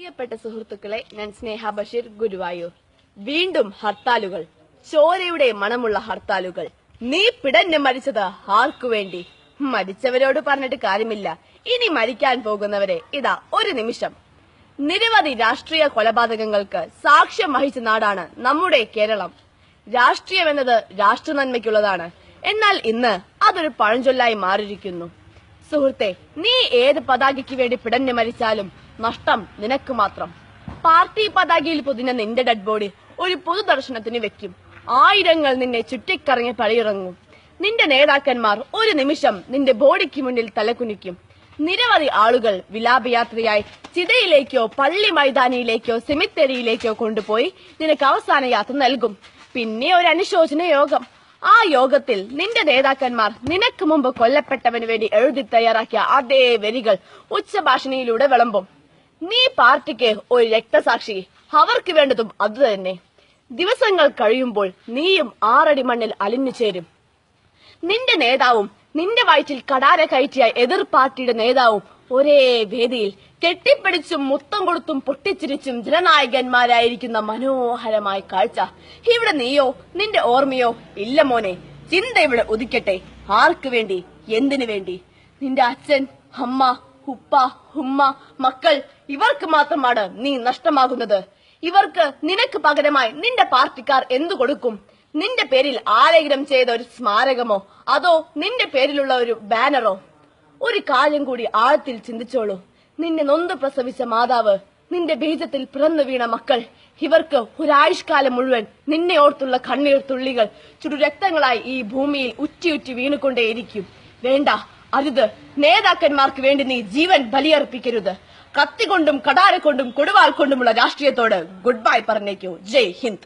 പ്രിയപ്പെട്ട സുഹൃത്തുക്കളെ, ഞാൻ സ്നേഹ ബഷീർ, ഗുരുവായൂർ. വീണ്ടും ഹർത്താലുകൾ, ചോരയുടെ മണമുള്ള ഹർത്താലുകൾ. നീ പിടഞ്ഞ് മരിച്ചത് ആർക്കു വേണ്ടി? മരിച്ചവരോട് പറഞ്ഞിട്ട് കാര്യമില്ല, ഇനി മരിക്കാൻ പോകുന്നവരെ ഇതാ ഒരു നിമിഷം. നിരവധി രാഷ്ട്രീയ കൊലപാതകങ്ങൾക്ക് സാക്ഷ്യം വഹിച്ച നാടാണ് നമ്മുടെ കേരളം. രാഷ്ട്രീയം എന്നത് രാഷ്ട്ര നന്മയ്ക്കുള്ളതാണ്. എന്നാൽ ഇന്ന് അതൊരു പഴഞ്ചൊല്ലായി മാറിയിരിക്കുന്നു. സുഹൃത്തെ, നീ ഏത് പതാകയ്ക്ക് വേണ്ടി പിടഞ്ഞു മരിച്ചാലും നഷ്ടം നിനക്ക് മാത്രം. പാർട്ടി പതാകയിൽ പൊതിഞ്ഞ നിന്റെ ഡെഡ് ബോഡി ഒരു പൊതുദർശനത്തിന് വെക്കും. ആയിരങ്ങൾ നിന്നെ ചുറ്റിക്കറങ്ങി പടിയിറങ്ങും. നിന്റെ നേതാക്കന്മാർ ഒരു നിമിഷം നിന്റെ ബോഡിക്ക് മുന്നിൽ തലകുനിക്കും. നിരവധി ആളുകൾ വിലാപയാത്രയായി ചിതയിലേക്കോ പള്ളി മൈതാനിയിലേക്കോ സെമിത്തേരിയിലേക്കോ കൊണ്ടുപോയി നിനക്ക് അവസാന യാത്ര നൽകും. പിന്നെ ഒരു അനുശോചന യോഗം. ആ യോഗത്തിൽ നിന്റെ നേതാക്കന്മാർ നിനക്ക് മുമ്പ് കൊല്ലപ്പെട്ടവന് വേണ്ടി എഴുതി തയ്യാറാക്കിയ അതേ വരികൾ ഉച്ചഭാഷണിയിലൂടെ വിളമ്പും. നീ പാർട്ടിക്ക് ഒരു രക്തസാക്ഷി, അവർക്ക് വേണ്ടതും അതുതന്നെ. ദിവസങ്ങൾ കഴിയുമ്പോൾ നീയും 6 അടി മണ്ണിൽ അലിഞ്ഞു ചേരും. നിന്റെ നേതാവും നിന്റെ വയറ്റിൽ കടാര കയറ്റിയ എതിർ പാർട്ടിയുടെ നേതാവും ഒരേ വേദിയിൽ കെട്ടിപ്പിടിച്ചും മുത്തം കൊടുത്തും പൊട്ടിച്ചിരിച്ചും ജനനായകന്മാരായിരിക്കുന്ന മനോഹരമായ കാഴ്ച. ഇവിടെ നീയോ നിന്റെ ഓർമ്മയോ ഇല്ല മോനെ. ചിന്ത ഇവിടെ ഉദിക്കട്ടെ. ആർക്ക് വേണ്ടി, എന്തിനു വേണ്ടി? നിന്റെ അച്ഛൻ, അമ്മ, ഉപ്പ, ഉമ്മ, മക്കൾ, ഇവർക്ക് മാത്രമാണ് നീ നഷ്ടമാകുന്നത്. ഇവർക്ക് നിനക്ക് പകരമായി നിന്റെ പാർട്ടിക്കാർ എന്തു കൊടുക്കും? നിന്റെ പേരിൽ ആലേഖനം ചെയ്ത ഒരു സ്മാരകമോ, അതോ നിന്റെ പേരിലുള്ള ഒരു ബാനറോ? ഒരു കാര്യം കൂടി ആഴത്തിൽ ചിന്തിച്ചോളൂ. നിന്നെ നൊന്ത് പ്രസവിച്ച മാതാവ്, നിന്റെ ബീജത്തിൽ പിറന്നു വീണ മക്കൾ, ഇവർക്ക് ഒരായുഷ്കാലം മുഴുവൻ നിന്നെ ഓർത്തുള്ള കണ്ണീർ തുള്ളികൾ ചുടുരക്തങ്ങളായി ഈ ഭൂമിയിൽ ഉറ്റി വീണുകൊണ്ടേയിരിക്കും. വേണ്ട, അരുത്. നേതാക്കന്മാർക്ക് വേണ്ടി നീ ജീവൻ ബലിയർപ്പിക്കരുത്. കത്തികൊണ്ടും കടാര കൊണ്ടും കൊടുവാൾ കൊണ്ടുമുള്ള രാഷ്ട്രീയത്തോട് ഗുഡ് ബൈ പറഞ്ഞേക്കൂ. ജയ് ഹിന്ദ്.